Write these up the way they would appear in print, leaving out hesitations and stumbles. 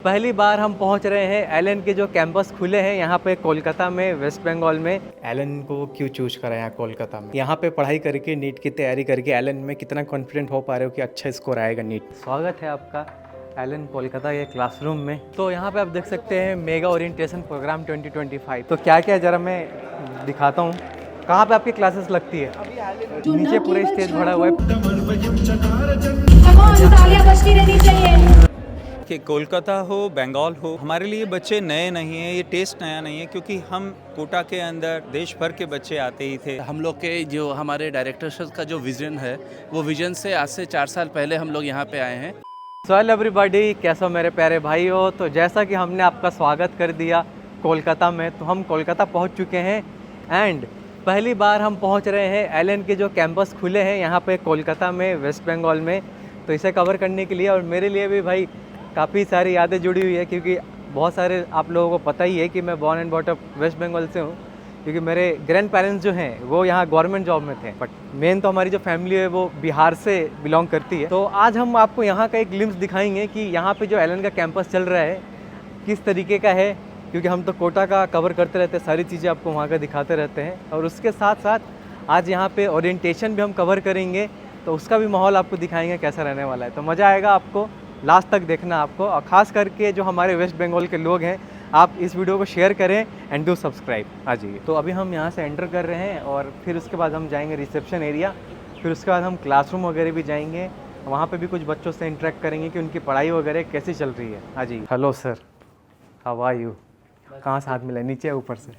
पहली बार हम पहुंच रहे हैं एलन के जो कैंपस खुले हैं यहाँ पे कोलकाता में, वेस्ट बंगाल में। एलन को क्यों चूज करा यहाँ कोलकाता में? यहाँ पे पढ़ाई करके, नीट की तैयारी करके एलन में कितना कॉन्फिडेंट हो पा रहे हो कि अच्छा स्कोर आएगा नीट? स्वागत है आपका एलन कोलकाता के क्लासरूम में। तो यहाँ पे आप देख सकते हैं मेगा ओरिएंटेशन प्रोग्राम 2025। तो क्या क्या जरा मैं दिखाता हूँ। कहाँ पे आपकी क्लासेस लगती है? नीचे पूरे स्टेज भरा हुआ है। कि कोलकाता हो, बंगाल हो, हमारे लिए बच्चे नए नहीं हैं, ये टेस्ट नया नहीं है, क्योंकि हम कोटा के अंदर देश भर के बच्चे आते ही थे। हम लोग के जो हमारे डायरेक्टर सर का जो विज़न है, वो विज़न से आज से 4 साल पहले हम लोग यहाँ पे आए हैं। सो हेलो एवरीबॉडी, कैसे हो मेरे प्यारे भाई हो। तो जैसा कि हमने आपका स्वागत कर दिया कोलकाता में, तो हम कोलकाता पहुँच चुके हैं एंड पहली बार हम पहुँच रहे हैं एलन के जो कैंपस खुले हैं यहाँ पे कोलकाता में, वेस्ट बंगाल में। तो इसे कवर करने के लिए और मेरे लिए भी भाई काफ़ी सारी यादें जुड़ी हुई है, क्योंकि बहुत सारे आप लोगों को पता ही है कि मैं born and bought up West Bengal से हूँ, क्योंकि मेरे ग्रैंड पेरेंट्स जो हैं वो यहाँ गवर्नमेंट जॉब में थे। बट मेन तो हमारी जो फैमिली है वो बिहार से बिलोंग करती है। तो आज हम आपको यहाँ का एक ग्लिम्स दिखाएंगे कि यहाँ पे जो एलन का कैंपस चल रहा है किस तरीके का है, क्योंकि हम तो कोटा का कवर करते रहते हैं, सारी चीज़ें आपको वहाँ का दिखाते रहते हैं। और उसके साथ साथ आज यहाँ पे ओरिएंटेशन भी हम कवर करेंगे, तो उसका भी माहौल आपको दिखाएंगे कैसा रहने वाला है। तो मज़ा आएगा आपको, लास्ट तक देखना आपको। और ख़ास करके जो हमारे वेस्ट बंगाल के लोग हैं, आप इस वीडियो को शेयर करें एंड डू सब्सक्राइब। आ जाइए। तो अभी हम यहाँ से एंटर कर रहे हैं और फिर उसके बाद हम जाएंगे रिसेप्शन एरिया, फिर उसके बाद हम क्लासरूम वगैरह भी जाएंगे, वहाँ पे भी कुछ बच्चों से इंटरेक्ट करेंगे कि उनकी पढ़ाई वगैरह कैसी चल रही है। आ जाइए। Hello sir, how are you? कहाँ से हाथ मिला, नीचे या ऊपर से?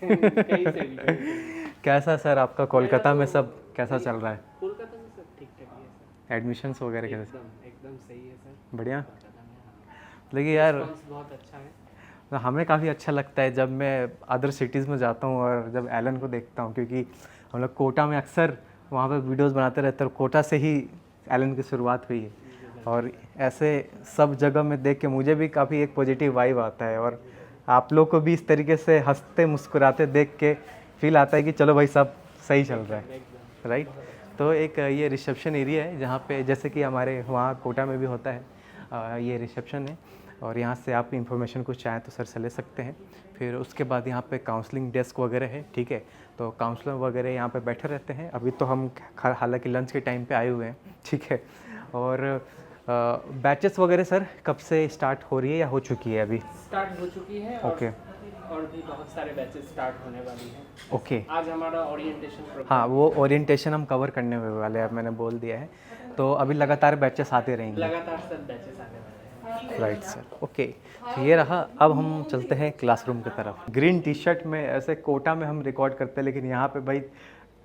कैसा सर आपका कोलकाता में सब कैसा चल रहा है? कोलकाता में सब ठीक ठाक ही है सर। एडमिशन्स वगैरह कैसे? एकदम सही है सर। बढ़िया। लेकिन यार बहुत अच्छा है। हमें काफ़ी अच्छा लगता है जब मैं अदर सिटीज़ में जाता हूँ और जब एलन को देखता हूँ, क्योंकि हम लोग कोटा में अक्सर वहाँ पे वीडियोस बनाते रहते हैं और कोटा से ही एलन की शुरुआत हुई है। और ऐसे सब जगह में देख के मुझे भी काफ़ी एक पॉजिटिव वाइब आता है, और आप लोग को भी इस तरीके से हंसते मुस्कुराते देख के फील आता है कि चलो भाई सब सही चल रहा है, राइट। तो एक ये रिसेप्शन एरिया है जहाँ पे जैसे कि हमारे वहाँ कोटा में भी होता है, ये रिसेप्शन है और यहाँ से आप इंफॉर्मेशन कुछ चाहें तो सर से ले सकते हैं। फिर उसके बाद यहाँ पे काउंसलिंग डेस्क वगैरह है, ठीक है। तो काउंसलर वगैरह यहाँ पे बैठे रहते हैं। अभी तो हम हालांकि लंच के टाइम पे आए हुए हैं, ठीक है। और बैचेस वगैरह सर कब से स्टार्ट हो रही है या हो चुकी है? अभी स्टार्ट हो चुकी है। ओके। और भी बहुत सारे बैचेस स्टार्ट होने वाली हैं। ओके। आज हमारा ओरिएंटेशन प्रोग्राम। हाँ, वो ओरिएंटेशन हम कवर करने वाले हैं, मैंने बोल दिया है। तो अभी लगातार बैचेस आते रहेंगे। लगातार सब बैचेस आने वाले हैं। Right sir, okay. तो ये रहा। अब हम चलते हैं क्लासरूम की तरफ। ग्रीन टी शर्ट में, ऐसे कोटा में हम रिकॉर्ड करते हैं, लेकिन यहाँ पे भाई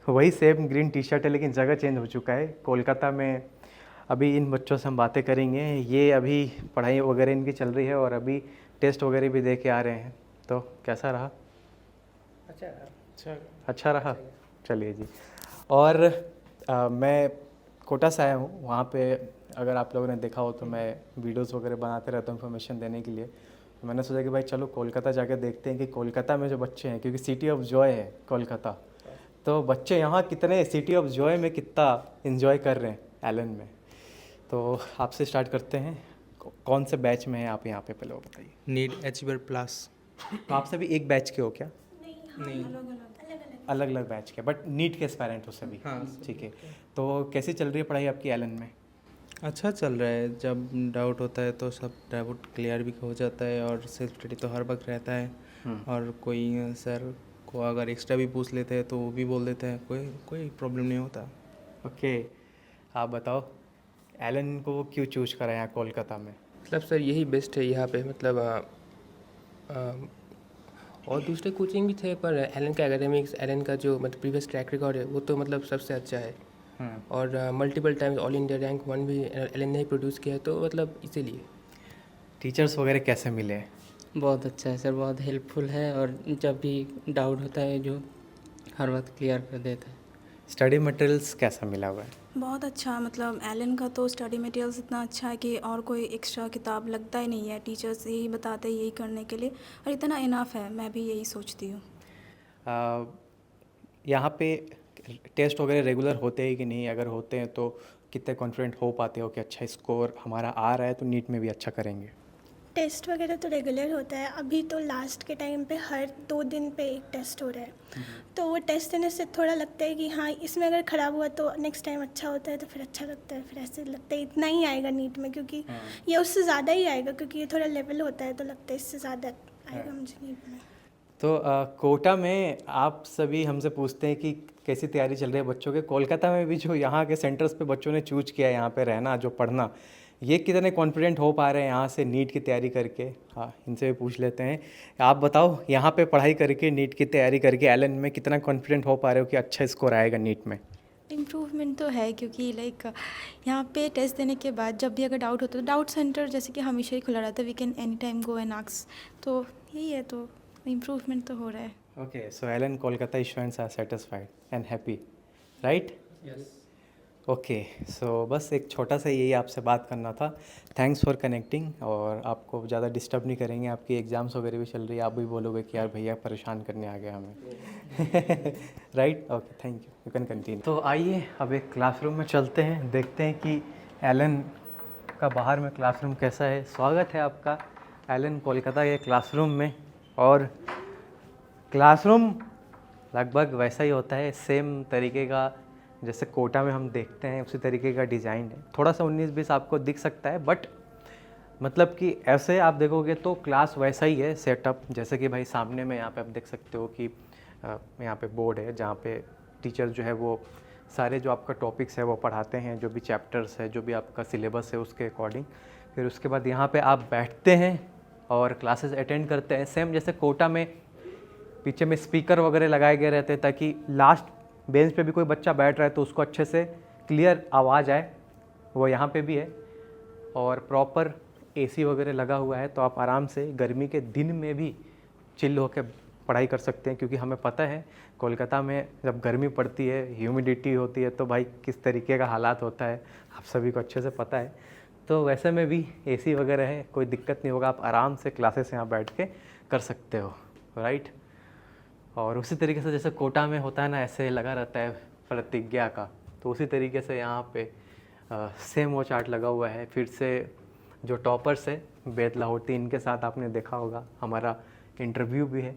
वही सेम ग्रीन टी शर्ट है, लेकिन जगह चेंज हो चुका है कोलकाता में। अभी इन बच्चों से हम बातें करेंगे। ये अभी पढ़ाई वगैरह इनकी चल रही है और अभी टेस्ट वगैरह भी दे के आ रहे हैं। तो कैसा रहा? अच्छा रहा। चलिए जी। और मैं कोटा से आया हूँ। वहाँ पे अगर आप लोगों ने देखा हो तो मैं वीडियोस वगैरह बनाते रहता हूँ इन्फॉर्मेशन देने के लिए। तो मैंने सोचा कि भाई चलो कोलकाता जाकर देखते हैं कि कोलकाता में जो बच्चे हैं, क्योंकि सिटी ऑफ जॉय है कोलकाता, तो बच्चे यहाँ कितने सिटी ऑफ जॉय में कितना इन्जॉय कर रहे हैं एलन में। तो आपसे स्टार्ट करते हैं। कौन से बैच में हैं आप यहाँ पे, पहले वो बताइए। NEET HBR plus. तो आप सभी एक बैच के हो क्या? नहीं, अलग अलग बैच के, बट नीट के एस्पायरेंट हो सभी? हाँ। ठीक है। तो कैसी चल रही है पढ़ाई आपकी एलन में? अच्छा चल रहा है। जब डाउट होता है तो सब डाउट क्लियर भी हो जाता है, और सेल्फ स्टडी तो हर वक्त रहता है। और कोई सर को अगर एक्स्ट्रा भी पूछ लेते हैं तो वो भी बोल देते हैं, कोई प्रॉब्लम नहीं होता। ओके। आप बताओ एलन को क्यों चूज करा यहाँ कोलकाता में? मतलब सर यही बेस्ट है यहाँ पे। मतलब और दूसरे कोचिंग भी थे, पर एलन का एकेडमिक्स, एलन का जो मतलब प्रीवियस ट्रैक रिकॉर्ड है वो तो मतलब सबसे अच्छा है। और multiple times all India rank 1 भी एलन ने ही प्रोड्यूस किया है, तो मतलब इसीलिए। टीचर्स वगैरह कैसे मिले? बहुत अच्छा है सर, बहुत हेल्पफुल है, और जब भी डाउट होता है जो हर वक्त क्लियर कर देता है। स्टडी मटेरियल्स कैसा मिला हुआ है? बहुत अच्छा। मतलब एलन का तो स्टडी मटेरियल्स इतना अच्छा है कि और कोई एक्स्ट्रा किताब लगता ही नहीं है। टीचर्स यही बताते हैं यही करने के लिए, और इतना इनफ है, मैं भी यही सोचती हूँ। यहाँ पे टेस्ट वगैरह रेगुलर होते हैं कि नहीं? अगर होते हैं तो कितने कॉन्फिडेंट हो पाते हो कि अच्छा स्कोर हमारा आ रहा है तो नीट में भी अच्छा करेंगे? टेस्ट वगैरह तो रेगुलर होता है। अभी तो लास्ट के टाइम पे हर 2 दिन पे एक टेस्ट हो रहा है, तो वो टेस्ट देने से थोड़ा लगता है कि हाँ इसमें अगर ख़राब हुआ तो नेक्स्ट टाइम अच्छा होता है, तो फिर अच्छा लगता है। फिर ऐसे लगता है इतना ही आएगा नीट में, क्योंकि ये उससे ज़्यादा ही आएगा, क्योंकि ये थोड़ा लेवल होता है, तो लगता है इससे ज़्यादा आएगा मुझे नीट में। तो कोटा में आप सभी हमसे पूछते हैं कि कैसी तैयारी चल रही है बच्चों के। कोलकाता में भी जो यहाँ के सेंटर्स पे बच्चों ने चूज किया है यहाँ पे रहना, जो पढ़ना, ये कितने कॉन्फिडेंट हो पा रहे हैं यहाँ से नीट की तैयारी करके। हाँ, इनसे भी पूछ लेते हैं। आप बताओ, यहाँ पे पढ़ाई करके नीट की तैयारी करके एलन में कितना कॉन्फिडेंट हो पा रहे हो कि अच्छा स्कोर आएगा नीट में? इम्प्रूवमेंट तो है, क्योंकि लाइक यहाँ पे टेस्ट देने के बाद जब भी अगर डाउट होता है तो डाउट सेंटर जैसे कि हमेशा ही खुला रहता है, we can any time go and ask, तो यही है, तो इम्प्रूवमेंट तो हो रहा है। Okay, so Allen Kolkata students are satisfied and happy, right? Yes. Okay, so बस एक छोटा सा यही आपसे बात करना था। थैंक्स फॉर कनेक्टिंग, और आपको ज़्यादा डिस्टर्ब नहीं करेंगे। आपकी एग्ज़ाम्स वगैरह भी चल रही है, आप भी बोलोगे कि यार भैया परेशान करने आ गए हमें। Right, okay, thank you can continue. तो आइए अब एक क्लासरूम में चलते हैं, देखते हैं कि एलन का बाहर में क्लासरूम कैसा है। स्वागत है आपका एलन कोलकाता के क्लासरूम में। और क्लासरूम लगभग वैसा ही होता है, सेम तरीके का जैसे कोटा में हम देखते हैं, उसी तरीके का डिज़ाइन है। थोड़ा सा 19-20 आपको दिख सकता है, बट मतलब कि ऐसे आप देखोगे तो क्लास वैसा ही है सेटअप। जैसे कि भाई सामने में यहाँ पे आप देख सकते हो कि यहाँ पे बोर्ड है जहाँ पे टीचर जो है वो सारे जो आपका टॉपिक्स है वो पढ़ाते हैं, जो भी चैप्टर्स है, जो भी आपका सिलेबस है उसके अकॉर्डिंग। फिर उसके बाद यहाँ पे आप बैठते हैं और क्लासेस अटेंड करते हैं। सेम जैसे कोटा में पीछे में स्पीकर वगैरह लगाए गए रहते हैं, ताकि लास्ट बेंच पे भी कोई बच्चा बैठ रहा है तो उसको अच्छे से क्लियर आवाज़ आए, वो यहाँ पे भी है। और प्रॉपर एसी वगैरह लगा हुआ है, तो आप आराम से गर्मी के दिन में भी चिल होकर पढ़ाई कर सकते हैं। क्योंकि हमें पता है कोलकाता में जब गर्मी पड़ती है, ह्यूमिडिटी होती है, तो भाई किस तरीके का हालात होता है, आप सभी को अच्छे से पता है। तो वैसे में भी एसी वगैरह है, कोई दिक्कत नहीं होगा, आप आराम से क्लासेस यहाँ बैठ के कर सकते हो, राइट? और उसी तरीके से जैसे कोटा में होता है ना, ऐसे लगा रहता है प्रतिज्ञा का, तो उसी तरीके से यहाँ पे सेम वो चार्ट लगा हुआ है। फिर से जो टॉपर्स है वेद लाहौटी, इनके साथ आपने देखा होगा हमारा इंटरव्यू भी है।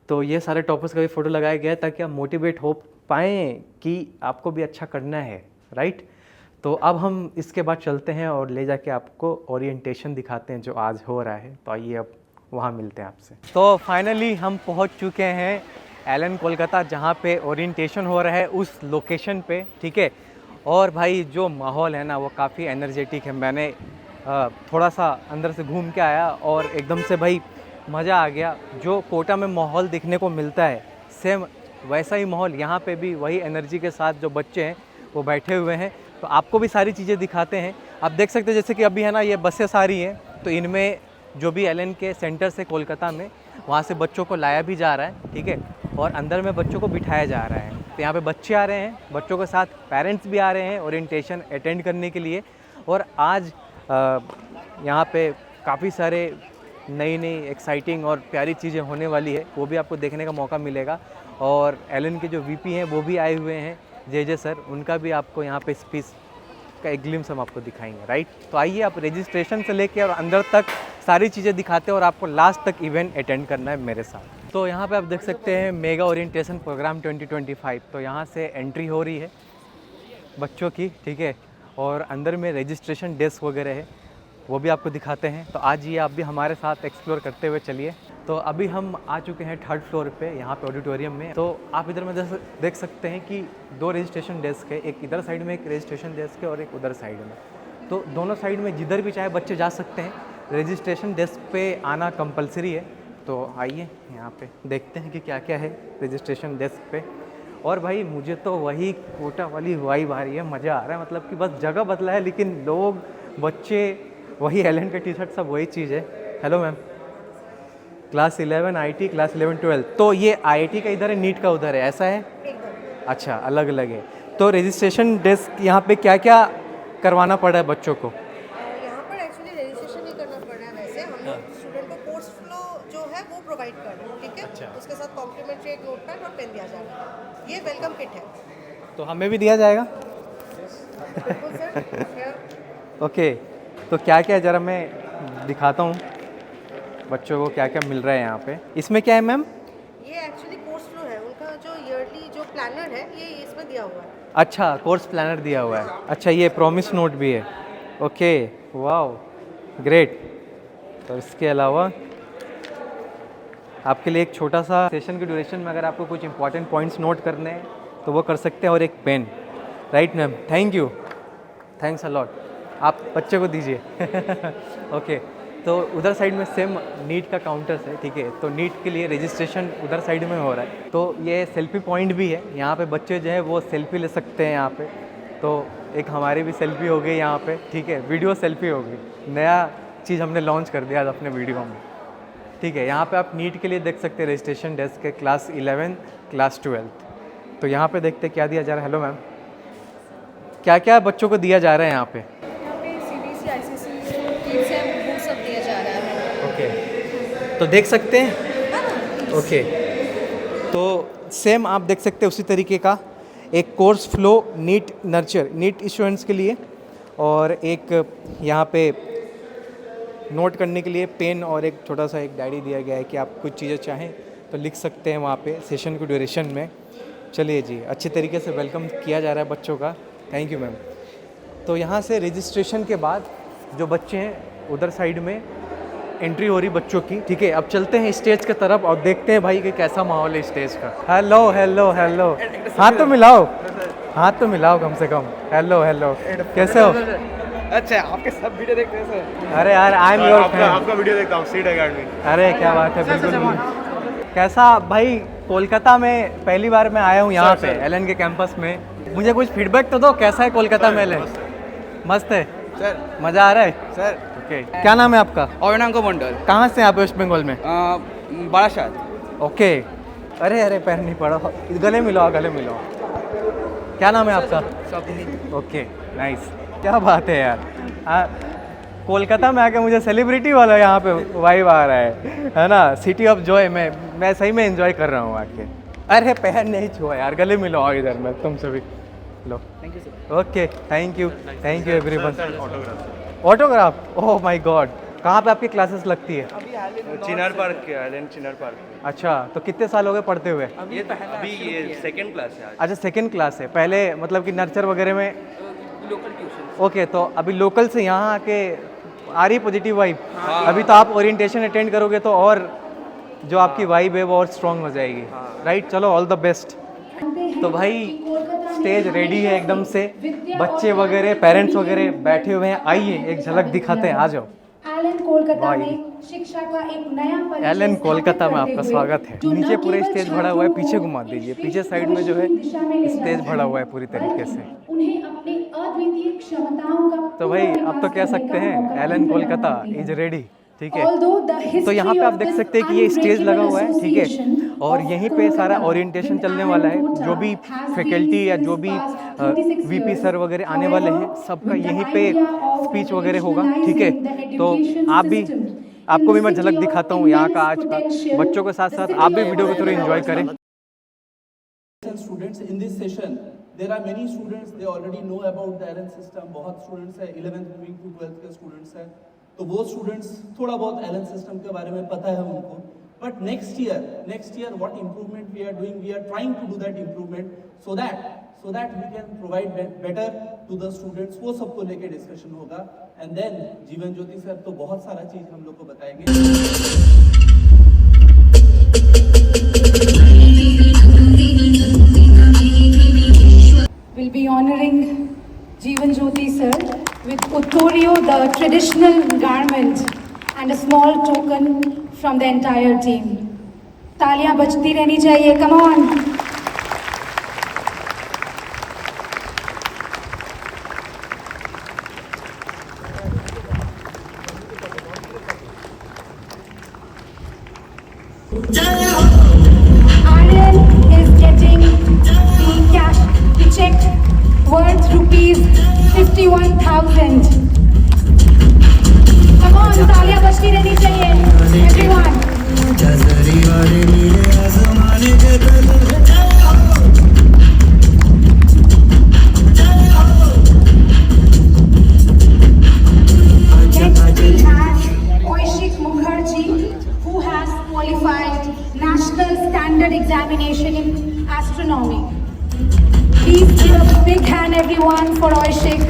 तो ये सारे टॉपर्स का भी फ़ोटो लगाया गया है ताकि आप मोटिवेट हो पाएँ कि आपको भी अच्छा करना है, राइट? तो अब हम इसके बाद चलते हैं और ले जाके आपको ओरिएंटेशन दिखाते हैं जो आज हो रहा है। तो आइए अब वहाँ मिलते हैं आपसे। तो फाइनली हम पहुँच चुके हैं एलन कोलकाता, जहाँ पे ओरिएंटेशन हो रहा है उस लोकेशन पे, ठीक है। और भाई जो माहौल है ना वो काफ़ी एनर्जेटिक है। मैंने थोड़ा सा अंदर से घूम के आया और एकदम से भाई मज़ा आ गया। जो कोटा में माहौल देखने को मिलता है सेम वैसा ही माहौल यहाँ पे भी, वही एनर्जी के साथ जो बच्चे हैं वो बैठे हुए हैं। तो आपको भी सारी चीज़ें दिखाते हैं। आप देख सकते हैं जैसे कि अभी है ना ये बसें सारी हैं, तो इनमें जो भी एलन के सेंटर से कोलकाता में वहाँ से बच्चों को लाया भी जा रहा है, ठीक है। और अंदर में बच्चों को बिठाया जा रहा है। तो यहाँ पे बच्चे आ रहे हैं, बच्चों के साथ पेरेंट्स भी आ रहे हैं ओरिएंटेशन अटेंड करने के लिए। और आज यहाँ पे काफ़ी सारे नई नई एक्साइटिंग और प्यारी चीज़ें होने वाली है, वो भी आपको देखने का मौका मिलेगा। और एलन के जो वीपी हैं वो भी आए हुए हैं, जे सर, उनका भी आपको यहाँ पे स्पीच का एक ग्लिम्स हम आपको दिखाएंगे, राइट। तो आइए आप रजिस्ट्रेशन से लेके और अंदर तक सारी चीज़ें दिखाते हैं और आपको लास्ट तक इवेंट अटेंड करना है मेरे साथ। तो यहाँ पे आप देख सकते हैं मेगा ओरिएंटेशन प्रोग्राम 2025। तो यहाँ से एंट्री हो रही है बच्चों की, ठीक है। और अंदर में रजिस्ट्रेशन डेस्क वगैरह है, वो भी आपको दिखाते हैं। तो आज ये आप भी हमारे साथ एक्सप्लोर करते हुए चलिए। तो अभी हम आ चुके हैं 3rd फ्लोर पे, यहाँ पे ऑडिटोरियम में। तो आप इधर में देख सकते हैं कि 2 रजिस्ट्रेशन डेस्क है, एक इधर साइड में एक रजिस्ट्रेशन डेस्क है और एक उधर साइड में। तो दोनों साइड में जिधर भी चाहे बच्चे जा सकते हैं। रजिस्ट्रेशन डेस्क पे आना कंपलसरी है। तो आइए यहाँ पे देखते हैं कि क्या क्या है रजिस्ट्रेशन डेस्क पे। और भाई मुझे तो वही कोटा वाली वाइब आ रही है, मज़ा आ रहा है। मतलब कि बस जगह बदला है लेकिन लोग, बच्चे वही एलन का टी-शर्ट सब वही चीज़ है। Hello ma'am, class 11 IT, class 11 12। तो ये आईटी का इधर है, नीट का उधर है, ऐसा है? अच्छा, अलग अलग है। तो रजिस्ट्रेशन डेस्क यहाँ पे क्या क्या करवाना पड़ा है बच्चों को? यहाँ पर एक्चुअली रजिस्ट्रेशन नहीं करना पड़ रहा है। वैसे हम लोग स्टूडेंट को कोर्स फ्लो जो है वो प्रोवाइड कर रहे हैं, ठीक है। अच्छा। उसके साथ कॉम्प्लीमेंट्री एक नोटपैड और पेन दिया जा रहा है। ये वेलकम किट है। तो हमें भी दिया जाएगा? बिल्कुल सर। ओके, तो क्या क्या ज़रा मैं दिखाता हूँ। बच्चों को क्या क्या मिल रहा है यहाँ पे। इसमें क्या है मैम? ये एक्चुअली कोर्स फ्लो है उनका, जो ईयरली जो प्लानर है ये इसमें दिया हुआ है। अच्छा, कोर्स प्लानर दिया हुआ है। अच्छा, ये प्रॉमिस नोट भी है। Okay, wow, great. तो इसके अलावा आपके लिए एक छोटा सा सेशन की ड्यूरेशन में अगर आपको कुछ इंपॉर्टेंट पॉइंट्स नोट करने हैं तो वो कर सकते हैं, और एक pen. Right ma'am, thank you, thanks a lot. आप बच्चे को दीजिए। ओके, तो उधर साइड में सेम नीट का काउंटर्स है, ठीक है। तो नीट के लिए रजिस्ट्रेशन उधर साइड में हो रहा है। तो ये सेल्फी पॉइंट भी है, यहाँ पे बच्चे जो है वो सेल्फी ले सकते हैं यहाँ पे। तो एक हमारी भी सेल्फी हो गई यहाँ पे, ठीक है, वीडियो सेल्फी हो गई। नया चीज़ हमने लॉन्च कर दिया आज अपने वीडियो में, ठीक है। यहाँ पे आप नीट के लिए देख सकते हैं रजिस्ट्रेशन डेस्क है, क्लास 11, क्लास 12। तो यहाँ पे देखते क्या दिया जा रहा है। हेलो मैम, क्या क्या बच्चों को दिया जा रहा है यहाँ पे? यहाँ पे CBSE ICSE किड्स है वो सब दिया जा रहा है। ओके, तो देख सकते हैं। ओके, तो सेम आप देख सकते हैं उसी तरीके का एक course flow NEET nurture, NEET students के लिए, और एक यहाँ पे नोट करने के लिए पेन और एक छोटा सा एक डायरी दिया गया है कि आप कुछ चीज़ें चाहें तो लिख सकते हैं वहाँ पे सेशन की ड्यूरेशन में। चलिए जी, अच्छे तरीके से वेलकम किया जा रहा है बच्चों का, थैंक यू मैम। तो यहाँ से रजिस्ट्रेशन के बाद जो बच्चे हैं उधर साइड में एंट्री हो रही बच्चों की, ठीक है। अब चलते हैं स्टेज की तरफ और देखते हैं भाई कि कैसा माहौल है स्टेज का। हेलो हेलो हेलो, हाथ तो मिलाओ, हाथ तो मिलाओ कम से कम। हेलो हेलो, कैसे हो? अच्छा, आपके सब वीडियो देखते हैं सर? अरे यार, आई एम योर फैन। आपका वीडियो देखता हूँ, सीट अकेडमी। अरे क्या बात है, बिल्कुल। कैसा भाई, कोलकाता में पहली बार मैं आया हूँ यहाँ पे एलन के कैंपस में। मुझे कुछ फीडबैक तो दो, कैसा है कोलकाता में एलन? मस्त है सर, मज़ा आ रहा है सर। ओके, क्या नाम है आपका? अविनांको मंडल। कहाँ से आप वेस्ट बंगाल में? बारासात। ओके, अरे अरे पैर नहीं पड़ा, गले मिलाओ, गले मिलाओ। क्या नाम है आपका? ओके, नाइस, क्या बात है यार। कोलकाता में आके मुझे सेलिब्रिटी वाला यहाँ पे वाइब आ रहा है ना, सिटी ऑफ जॉय। मैं सही में एंजॉय कर रहा हूँ आके। अरे पैर नहीं छुआ यार, गले मिलाओ इधर में तुम सभी। लो, thank you sir. Okay, thank you everyone. Autograph, oh my god. कहाँ पे आपकी क्लासेस लगती है? चिनार पार्क के, आइलैंड चिनार पार्क। अच्छा, तो कितने साल हो गए पढ़ते हुए? अभी ये सेकंड क्लास है। अच्छा, सेकंड क्लास है। पहले मतलब कि नर्चर वगैरह में लोकल ट्यूशन। ओके, तो अभी लोकल से यहाँ आके आ रही पॉजिटिव वाइब। अभी तो आप ओरिएंटेशन अटेंड करोगे तो और जो आपकी वाइब है वो और स्ट्रॉन्ग हो जाएगी। राइट, चलो ऑल द बेस्ट। तो भाई स्टेज रेडी है एकदम से, बच्चे वगैरह पेरेंट्स वगैरह बैठे हुए हैं। आइए एक झलक दिखाते हैं, आ जाओ। एलन कोलकाता में शिक्षा का एक नया परिचय एलन कोलकाता में आपका स्वागत है। नीचे पूरा स्टेज भरा हुआ है, पीछे घुमा दीजिए, पीछे साइड में जो है स्टेज भरा हुआ है पूरी तरीके से। उन्हें अपनी अद्वितीय क्षमताओं का तो भाई अब तो कह सकते हैं एलन कोलकाता इज रेडी, ठीक है। तो यहाँ पे आप देख सकते हैं कि ये स्टेज लगा हुआ है, ठीक है, और यहीं पे सारा ओरिएंटेशन चलने वाला है। जो भी फैकल्टी या जो भी वीपी सर वगैरह आने वाले हैं, सबका यहीं पे स्पीच वगैरह होगा, ठीक है। तो आपको भी मैं झलक दिखाता हूँ यहाँ का आज का। बच्चों के साथ साथ आप भी वीडियो को थोड़ा एंजॉय करें। Students in this session, there are many students, they already know about the ALAN system. बहुत students है, 11th moving to 12th के students है, तो वो students थोड़ा बहुत ALAN system के बारे में पता है उनको। But next year what improvement we are doing, we are trying to do that improvement so that we can provide better to the students। वो सबको लेके discussion होगा, and then Jeevan Jyoti sir तो बहुत सारा चीज हम लोग को बताएंगे। will be honoring Jeevan Jyoti sir with Uttorio, the traditional garment, and a small token from the entire team. तालियां बजती रहनी चाहिए, come on. Aryan is getting the check worth ₹51,000. Come on, तालियां बजती रहनी चाहिए, everyone. Next we have Oishik Mukherjee. examination in astronomy. Please give a big hand everyone for Oishik.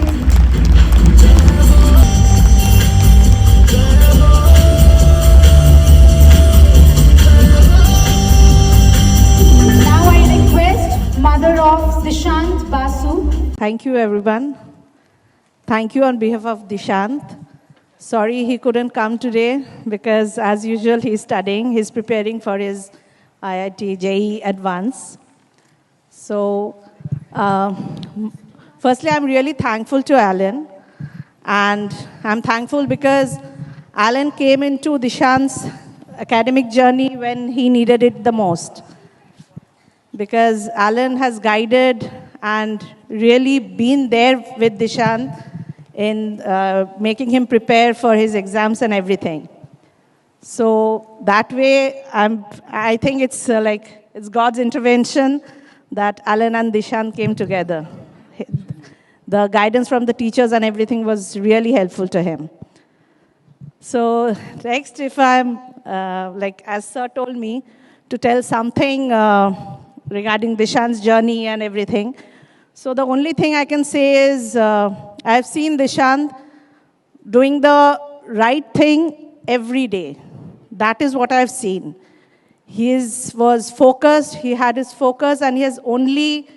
Now I request mother of Dishant Basu. Thank you, everyone. Thank you on behalf of Dishant. Sorry he couldn't come today because, as usual, he's studying. He's preparing for his IIT JEE Advance. So, firstly, I'm really thankful to Alan. And I'm thankful because Alan came into Dishant's academic journey when he needed it the most. Because Alan has guided and really been there with Dishant in making him prepare for his exams and everything. So that way, I think it's it's God's intervention that Alan and Dishant came together. The guidance from the teachers and everything was really helpful to him. So next, if I'm, as Sir told me, to tell something regarding Dishant's journey and everything. So the only thing I can say is I've seen Dishant doing the right thing every day. That is what I've seen. He was focused, he had his focus, and he has only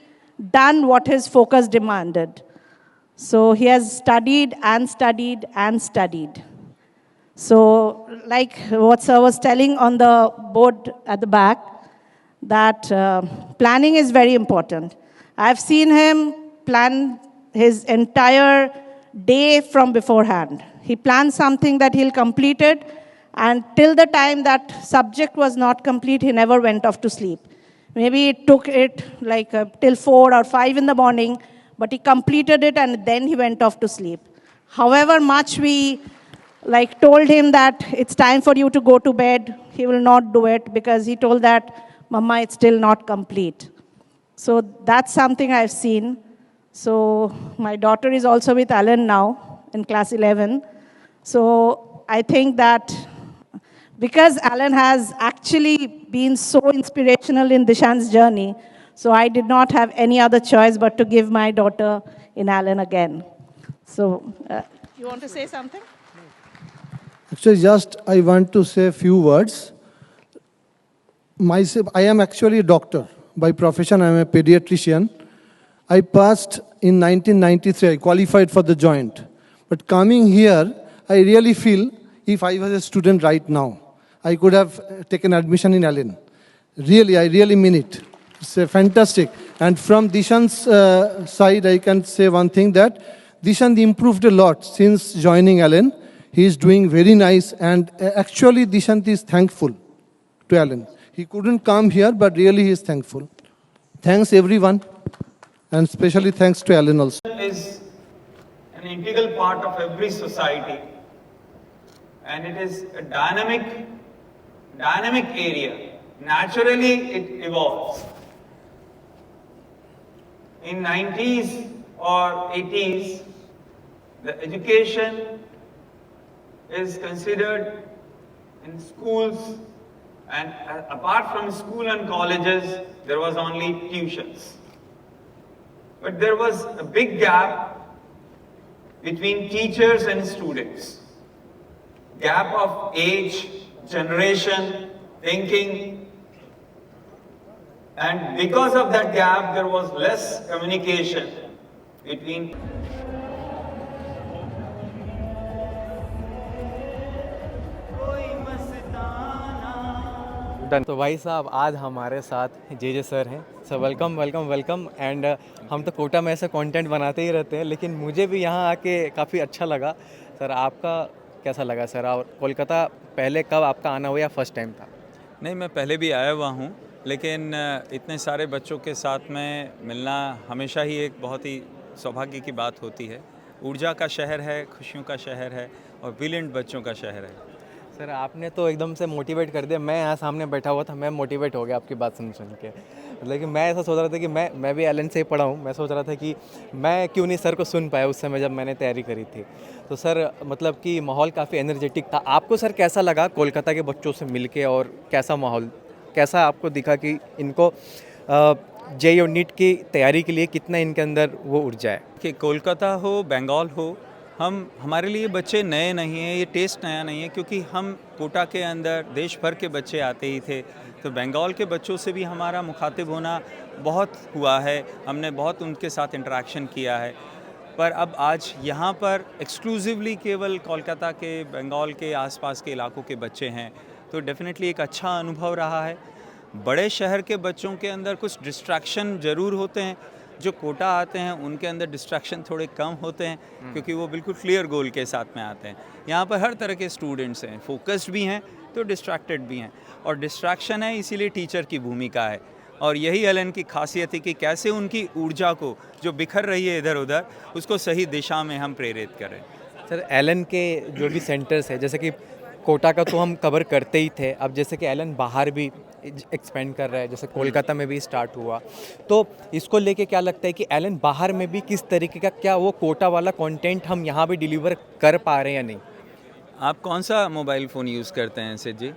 done what his focus demanded. So he has studied and studied and studied. So like what Sir was telling on the board at the back, that planning is very important. I've seen him plan his entire day from beforehand. He planned something that he'll complete it, and till the time that subject was not complete, he never went off to sleep. Maybe it took it till 4 or 5 in the morning, but he completed it and then he went off to sleep. However much we told him that it's time for you to go to bed, he will not do it because he told that, Mama, it's still not complete. So that's something I've seen. So my daughter is also with Alan now in class 11. So I think that because Alan has actually been so inspirational in Dishant's journey, so I did not have any other choice but to give my daughter in Alan again. So you want to say something? Actually, just I want to say a few words. Myself, I am actually a doctor. By profession, I am a pediatrician. I passed in 1993, I qualified for the joint. But coming here, I really feel if I was a student right now, I could have taken admission in Allen. Really, I really mean it. It's fantastic. And from Dishant's side, I can say one thing that Dishant improved a lot since joining Allen. He is doing very nice, and actually Dishant is thankful to Allen. He couldn't come here, but really he is thankful. Thanks everyone, and especially thanks to Allen also. Is an integral part of every society, and it is a dynamic area. Naturally, it evolves. In 90s or 80s, the education is considered in schools, and apart from school and colleges, there was only tuitions. But there was a big gap between teachers and students. Gap of age, generation, thinking. And because of that gap, there was less communication between. Done. तो भाई साहब आज हमारे साथ जे sir हैं। Sir welcome welcome welcome. And हम तो कोटा में ऐसे कंटेंट बनाते ही रहते हैं, लेकिन मुझे भी यहाँ आके काफ़ी अच्छा लगा। सर आपका कैसा लगा सर? और कोलकाता पहले कब आपका आना हुआ या फर्स्ट टाइम था? नहीं, मैं पहले भी आया हुआ हूँ, लेकिन इतने सारे बच्चों के साथ में मिलना हमेशा ही एक बहुत ही सौभाग्य की बात होती है। ऊर्जा का शहर है, खुशियों का शहर है और ब्रिलियंट बच्चों का शहर है। सर आपने तो एकदम से मोटिवेट कर दिया। मैं यहाँ सामने बैठा हुआ था, मैं मोटिवेट हो गया आपकी बात सुन के। लेकिन मैं ऐसा सोच रहा था कि मैं भी एलन से ही पढ़ा हूँ। मैं सोच रहा था कि मैं क्यों नहीं सर को सुन पाया उस समय जब मैंने तैयारी करी थी। तो सर मतलब कि माहौल काफ़ी एनर्जेटिक था। आपको सर कैसा लगा कोलकाता के बच्चों से मिलके और कैसा माहौल कैसा आपको दिखा कि इनको जेईई और नीट की तैयारी के लिए कितना इनके अंदर वो ऊर्जा है? कि कोलकाता हो, बंगाल हो, हमारे लिए बच्चे नए नहीं हैं, ये टेस्ट नया नहीं है, क्योंकि हम कोटा के अंदर देश भर के बच्चे आते ही थे। तो बंगाल के बच्चों से भी हमारा मुखातिब होना बहुत हुआ है, हमने बहुत उनके साथ इंटरेक्शन किया है। पर अब आज यहाँ पर एक्सक्लूसिवली केवल कोलकाता के, बंगाल के आसपास के इलाकों के बच्चे हैं, तो डेफिनेटली एक अच्छा अनुभव रहा है। बड़े शहर के बच्चों के अंदर कुछ डिस्ट्रैक्शन ज़रूर होते हैं, जो कोटा आते हैं उनके अंदर डिस्ट्रैक्शन थोड़े कम होते हैं, क्योंकि वो बिल्कुल क्लियर गोल के साथ में आते हैं। यहाँ पर हर तरह के स्टूडेंट्स हैं, फोकस्ड भी हैं तो डिस्ट्रैक्टेड भी हैं, और डिस्ट्रैक्शन है इसीलिए टीचर की भूमिका है। और यही एलन की खासियत है कि कैसे उनकी ऊर्जा को जो बिखर रही है इधर उधर, उसको सही दिशा में हम प्रेरित करें। सर एलन के जो भी सेंटर्स है, जैसे कि कोटा का तो हम कवर करते ही थे, अब जैसे कि एलन बाहर भी एक्सपेंड कर रहा है, जैसे कोलकाता में भी स्टार्ट हुआ, तो इसको लेके क्या लगता है कि एलन बाहर में भी किस तरीके का, क्या वो कोटा वाला कंटेंट हम यहाँ भी डिलीवर कर पा रहे हैं या नहीं? आप कौन सा मोबाइल फ़ोन यूज़ करते हैं सिद्ध जी?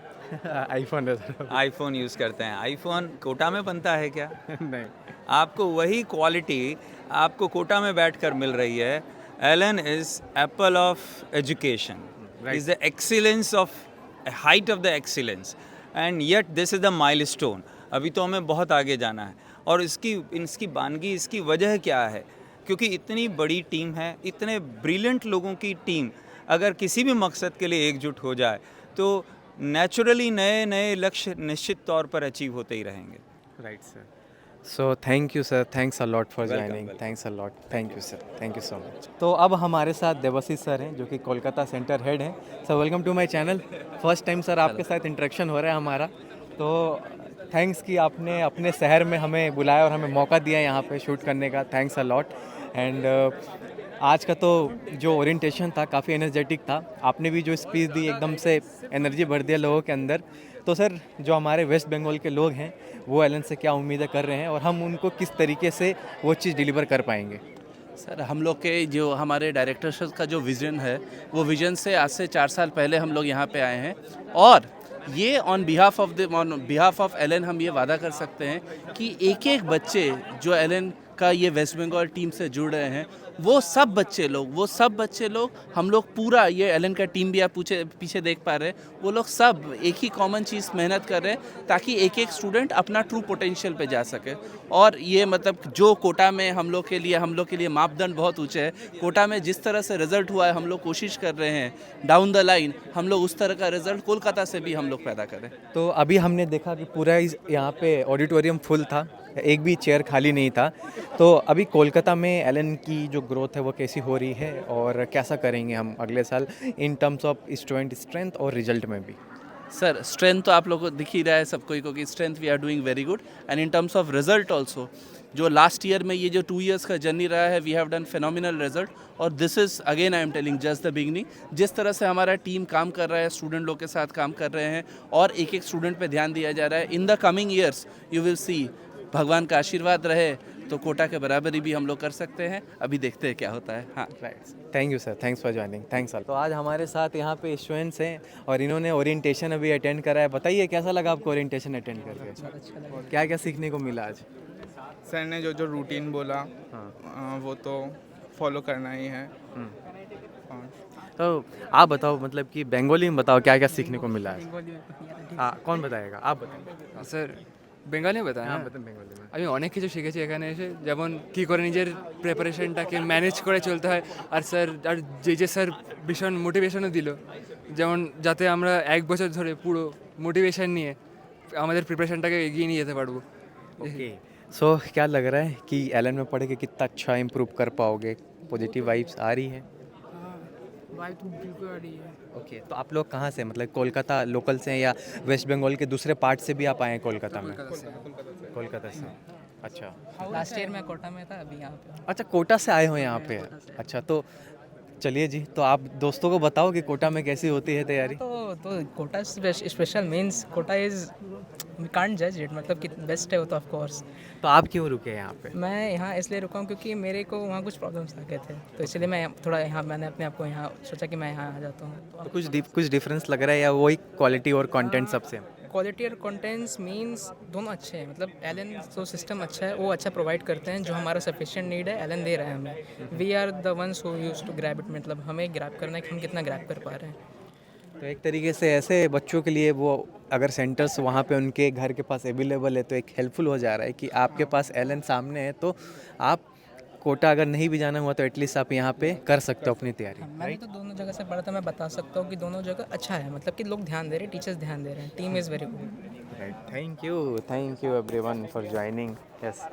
आईफोन है सर। आईफोन यूज़ करते हैं। आईफोन कोटा में बनता है क्या? नहीं। आपको वही क्वालिटी आपको कोटा में बैठकर मिल रही है। Allen is apple of education, is the excellence of height of the excellence, and yet this is the milestone. अभी तो हमें बहुत आगे जाना है, और इसकी बानगी, इसकी वजह क्या है? क्योंकि इतनी बड़ी टीम है, इतने ब्रिलियंट लोगों की टीम अगर किसी भी मकसद के लिए एकजुट हो जाए तो नेचुरली नए नए लक्ष्य निश्चित तौर पर अचीव होते ही रहेंगे। Right sir. So thank you sir, thanks a lot for joining, thanks a lot, thank you sir, thank you so much. तो अब हमारे साथ देवाशीष सर हैं, जो कि कोलकाता सेंटर हेड हैं। Sir welcome to my channel. First time sir आपके साथ इंटरेक्शन हो रहा है हमारा, तो थैंक्स कि आपने अपने शहर में हमें बुलाया और हमें मौका दिया यहाँ पे शूट करने का, थैंक्स अ लॉट। एंड आज का तो जो ओरिएंटेशन था काफ़ी एनर्जेटिक था, आपने भी जो स्पीच दी एकदम से एनर्जी भर दिया लोगों के अंदर। तो सर जो हमारे वेस्ट बंगाल के लोग हैं वो एलन से क्या उम्मीदें कर रहे हैं और हम उनको किस तरीके से वो चीज़ डिलीवर कर पाएंगे? सर हम लोग के जो हमारे डायरेक्टर सर का जो विज़न है, वो विज़न से आज से 4 साल पहले हम लोग यहाँ पे आए हैं, और ये ऑन बिहाफ ऑफ एलन हम ये वादा कर सकते हैं कि एक एक बच्चे जो एलन का ये वेस्ट बंगाल टीम से जुड़ रहे हैं, वो सब बच्चे लोग हम लोग पूरा, ये एलन का टीम भी आप पीछे देख पा रहे हैं, वो लोग सब एक ही कॉमन चीज़ मेहनत कर रहे हैं ताकि एक एक स्टूडेंट अपना ट्रू पोटेंशियल पे जा सके। और ये मतलब जो कोटा में हम लोग के लिए मापदंड बहुत ऊंचे है। कोटा में जिस तरह से रिजल्ट हुआ है, हम लोग कोशिश कर रहे हैं डाउन द लाइन हम लोग उस तरह का रिजल्ट कोलकाता से भी हम लोग पैदा करें। तो अभी हमने देखा कि पूरा यहाँ पे ऑडिटोरियम फुल था, एक भी चेयर खाली नहीं था। तो अभी कोलकाता में एलन की जो ग्रोथ है वो कैसी हो रही है और कैसा करेंगे हम अगले साल इन टर्म्स ऑफ स्टूडेंट स्ट्रेंथ और रिजल्ट में भी? सर स्ट्रेंथ तो आप लोगों को दिख ही रहा है सबको, क्योंकि strength we are doing very good, and in terms of result also जो लास्ट ईयर में ये जो 2 इयर्स का जर्नी रहा है, we have done phenomenal result. और this is again I am telling just the beginning. जिस तरह से हमारा टीम काम कर रहा है, स्टूडेंट लोग के साथ काम कर रहे हैं और एक एक स्टूडेंट पे ध्यान दिया जा रहा है, in the coming years you will see, भगवान का आशीर्वाद रहे तो कोटा के बराबरी भी हम लोग कर सकते हैं। अभी देखते हैं क्या होता है। हाँ right, thank you sir, thanks for joining, thanks all. तो आज हमारे साथ यहाँ पे स्टूडेंट्स हैं और इन्होंने ओरिएंटेशन अभी अटेंड करा है। बताइए कैसा लगा आपको ओरिएंटेशन अटेंड करके? क्या क्या सीखने को मिला आज? सर ने जो रूटीन बोला वो तो फॉलो करना ही है। तो आप बताओ, मतलब कि बंगाली में बताओ क्या क्या सीखने को मिला आज? हाँ, कौन बताएगा? आप बताएं। सर বেঙ্গলি बताएं? हाँ बताएं बेंगली में। আমি অনেক কিছু শিখেছি এখানে এসে, যেমন কী করে নিজের প্রিপারেশনটাকে ম্যানেজ করে চলতে হয়। আর স্যার যে স্যার ভীষণ মোটিভেশনও দিল, যেমন যাতে আমরা 1 বছর ধরে পুরো মোটিভেশন নিয়ে আমাদের প্রিপারেশনটাকে এগিয়ে নিয়ে যেতে পারবো। ओके, सो क्या लग रहा है कि एलन में पढ़ के कितना अच्छा इम्प्रूव कर पाओगे? पॉजिटिव वाइब्स आ रही है? वाइब तो बिल्कुल आ रही है। ओके, तो आप लोग कहाँ से, मतलब कोलकाता लोकल से हैं या वेस्ट बंगाल के दूसरे पार्ट से भी आप आए हैं कोलकाता में? कोलकाता से। अच्छा, लास्ट ईयर मैं कोटा में था, अभी यहाँ पे। अच्छा कोटा से आए हो यहाँ पे? अच्छा, तो चलिए जी, तो आप दोस्तों को बताओ कि कोटा में कैसी होती है तैयारी? तो Kota special means Kota is we can't जज इट, मतलब कि बेस्ट है वो तो ऑफ कोर्स। तो आप क्यों रुके यहाँ पे? मैं यहाँ इसलिए रुका हूँ क्योंकि मेरे को वहाँ कुछ प्रॉब्लम्स आ गए थे, तो इसलिए मैं थोड़ा यहाँ, मैंने अपने आप को यहाँ सोचा कि मैं यहाँ आ जाता हूँ। तो कुछ डिफरेंस लग रहा है या वही क्वालिटी और कंटेंट सबसे? क्वालिटी और कंटेंट्स मींस दोनों अच्छे हैं, मतलब एलन जो सिस्टम अच्छा है वो अच्छा प्रोवाइड करते हैं, जो हमारा सफिशिएंट नीड है एलन दे रहा है हमें। We are the ones who use to grab it, मतलब हमें ग्रैब करना है कि हम कितना ग्रैब कर पा रहे हैं। तो एक तरीके से ऐसे बच्चों के लिए वो अगर सेंटर्स वहाँ पे उनके घर के पास अवेलेबल है तो एक हेल्पफुल हो जा रहा है कि आपके पास एलन सामने है, तो आप कोटा अगर नहीं भी जाना हुआ तो एटलीस्ट आप यहाँ पे कर सकते हो अपनी तैयारी। मैंने तो दोनों जगह से पढ़ा था, मैं बता सकता हूँ कि दोनों जगह अच्छा है, मतलब कि लोग ध्यान दे रहे हैं, टीचर्स ध्यान दे रहे हैं, team is very good. Thank you everyone for joining. Yes.